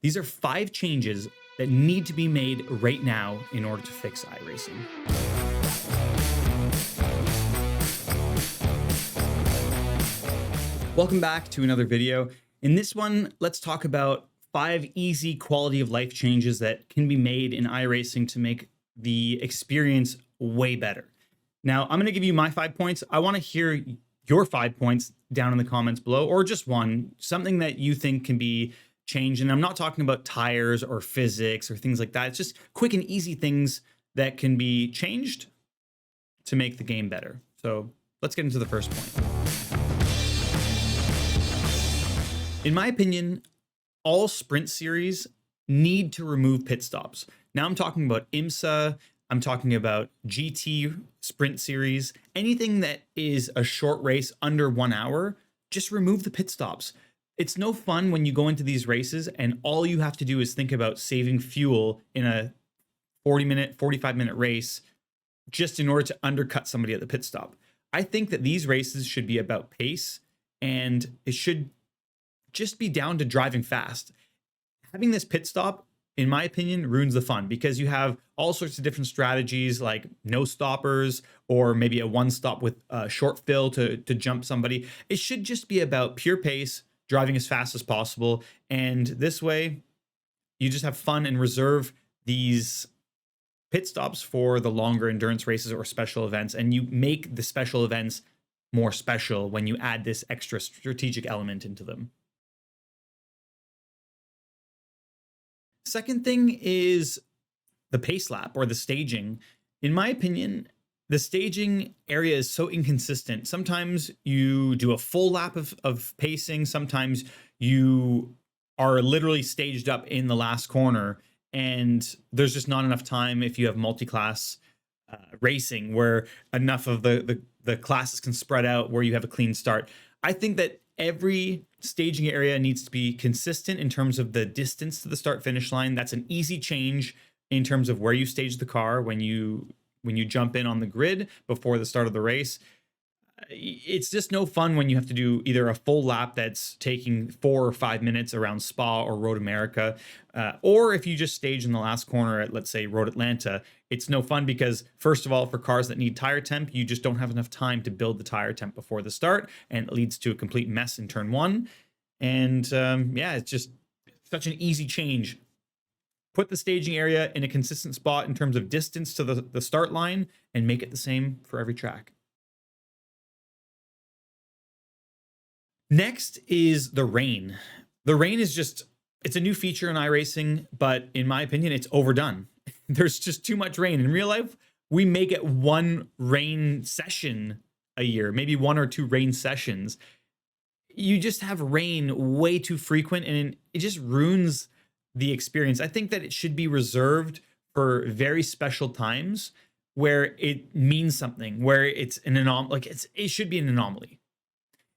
These are 5 changes that need to be made right now in order to fix iRacing. Welcome back to another video. In this one, let's talk about 5 easy quality of life changes that can be made in iRacing to make the experience way better. Now, I'm going to give you my 5 points. I want to hear your 5 points down in the comments below, or just one, something that you think can be changed. And I'm not talking about tires or physics or things like that. It's just quick and easy things that can be changed to make the game better. So let's get into the first point. In my opinion, all sprint series need to remove pit stops. Now I'm talking about IMSA, I'm talking about GT sprint series, anything that is a short race under 1 hour, just remove the pit stops. It's no fun when you go into these races and all you have to do is think about saving fuel in a 40-minute, 45-minute race just in order to undercut somebody at the pit stop. I think that these races should be about pace, and it should just be down to driving fast. Having this pit stop, in my opinion, ruins the fun because you have all sorts of different strategies like no stoppers or maybe a one stop with a short fill to jump somebody. It should just be about pure pace, driving as fast as possible. And this way you just have fun and reserve these pit stops for the longer endurance races or special events. And you make the special events more special when you add this extra strategic element into them. Second thing is the pace lap or the staging. In my opinion, the staging area is so inconsistent. Sometimes you do a full lap of pacing. Sometimes you are literally staged up in the last corner and there's just not enough time if you have multi-class racing where enough of the classes can spread out where you have a clean start. I think that every staging area needs to be consistent in terms of the distance to the start finish line. That's an easy change in terms of where you stage the car when you jump in on the grid before the start of the race. It's just no fun when you have to do either a full lap that's taking 4 or 5 minutes around Spa or Road America, or if you just stage in the last corner at, let's say, Road Atlanta. It's no fun because, first of all, for cars that need tire temp, you just don't have enough time to build the tire temp before the start, and it leads to a complete mess in turn 1. And yeah, it's just such an easy change. Put the staging area in a consistent spot in terms of distance to the start line and make it the same for every track. Next is the rain. The rain is just, it's a new feature in iRacing, but in my opinion, it's overdone. There's just too much rain. In real life, we may get 1 rain session a year, maybe 1 or 2 rain sessions. You just have rain way too frequent and it just ruins the experience. I think that it should be reserved for very special times where it means something, where it's an anomaly, like it should be an anomaly.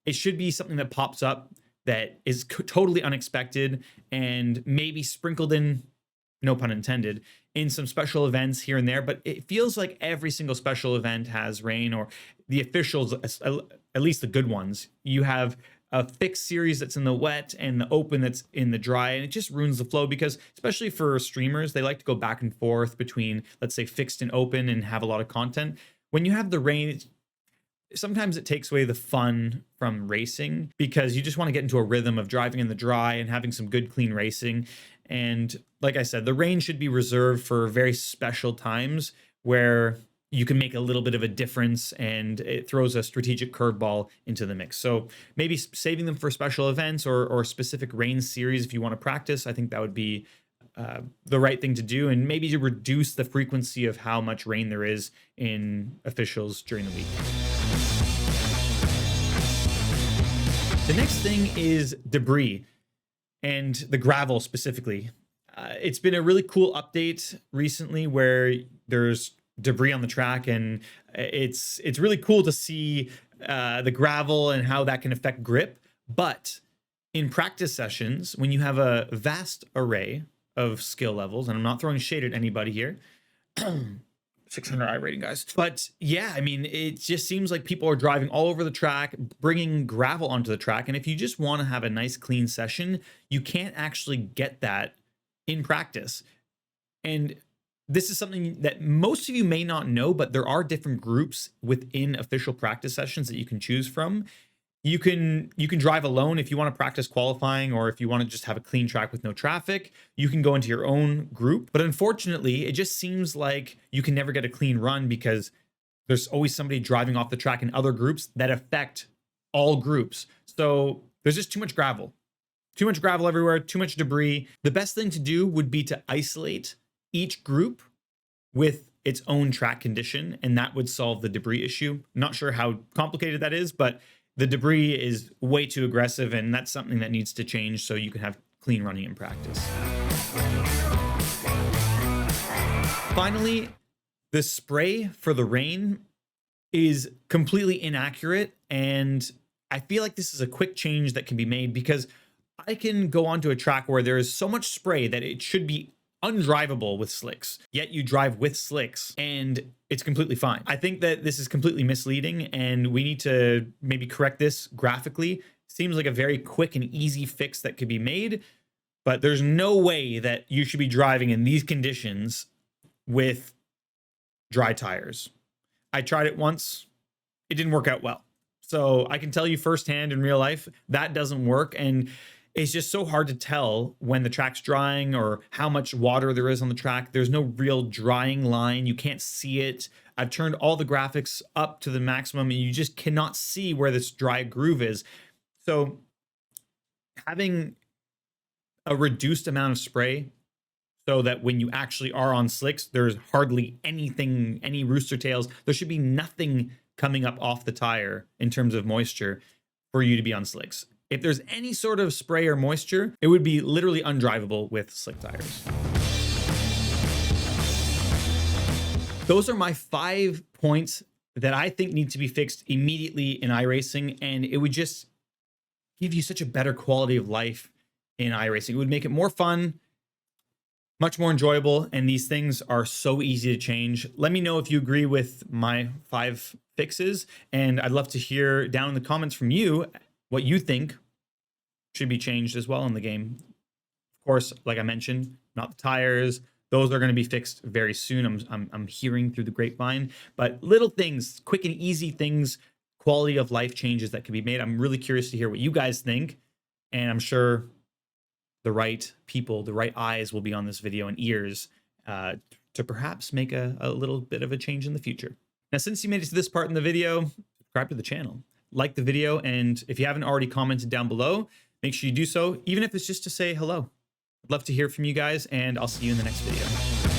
It should be something that pops up that is totally unexpected and maybe sprinkled in, no pun intended, in some special events here and there. But it feels like every single special event has rain, or the officials, at least the good ones. You have a fixed series that's in the wet and the open that's in the dry, and it just ruins the flow because, especially for streamers, they like to go back and forth between, let's say, fixed and open and have a lot of content. When you have the rain, sometimes it takes away the fun from racing because you just want to get into a rhythm of driving in the dry and having some good, clean racing. And like I said, the rain should be reserved for very special times where you can make a little bit of a difference and it throws a strategic curveball into the mix. So maybe saving them for special events or specific rain series if you want to practice. I think that would be the right thing to do, and maybe to reduce the frequency of how much rain there is in officials during the week. The next thing is debris, and the gravel specifically. It's been a really cool update recently where there's debris on the track, and it's really cool to see the gravel and how that can affect grip. But in practice sessions, when you have a vast array of skill levels, and I'm not throwing shade at anybody here, 600 iRating, guys. But yeah, I mean, it just seems like people are driving all over the track, bringing gravel onto the track. And if you just want to have a nice clean session, you can't actually get that in practice. And this is something that most of you may not know, but there are different groups within official practice sessions that you can choose from. You can drive alone if you want to practice qualifying, or if you want to just have a clean track with no traffic, you can go into your own group. But unfortunately, it just seems like you can never get a clean run because there's always somebody driving off the track in other groups that affect all groups. So there's just too much gravel everywhere, too much debris. The best thing to do would be to isolate each group with its own track condition, and that would solve the debris issue. Not sure how complicated that is, but the debris is way too aggressive, and that's something that needs to change so you can have clean running in practice. Finally, the spray for the rain is completely inaccurate, and I feel like this is a quick change that can be made, because I can go onto a track where there is so much spray that it should be undrivable with slicks, yet you drive with slicks and it's completely fine. I think that this is completely misleading, and we need to maybe correct this graphically. Seems like a very quick and easy fix that could be made, but there's no way that you should be driving in these conditions with dry tires. I tried it once. It didn't work out well. So I can tell you firsthand in real life, that doesn't work. And it's just so hard to tell when the track's drying or how much water there is on the track. There's no real drying line. You can't see it. I've turned all the graphics up to the maximum, and you just cannot see where this dry groove is. So having a reduced amount of spray so that when you actually are on slicks, there's hardly anything, any rooster tails. There should be nothing coming up off the tire in terms of moisture for you to be on slicks. If there's any sort of spray or moisture, it would be literally undrivable with slick tires. Those are my 5 points that I think need to be fixed immediately in iRacing, and it would just give you such a better quality of life in iRacing. It would make it more fun, much more enjoyable, and these things are so easy to change. Let me know if you agree with my 5 fixes, and I'd love to hear down in the comments from you what you think should be changed as well in the game. Of course, like I mentioned, not the tires. Those are going to be fixed very soon. I'm hearing through the grapevine, but little things, quick and easy things, quality of life changes that can be made. I'm really curious to hear what you guys think, and I'm sure the right people, the right eyes will be on this video, and ears to perhaps make a little bit of a change in the future. Now, since you made it to this part in the video, subscribe to the channel, like the video, and if you haven't already commented down below, make sure you do so, even if it's just to say hello. I'd love to hear from you guys, and I'll see you in the next video.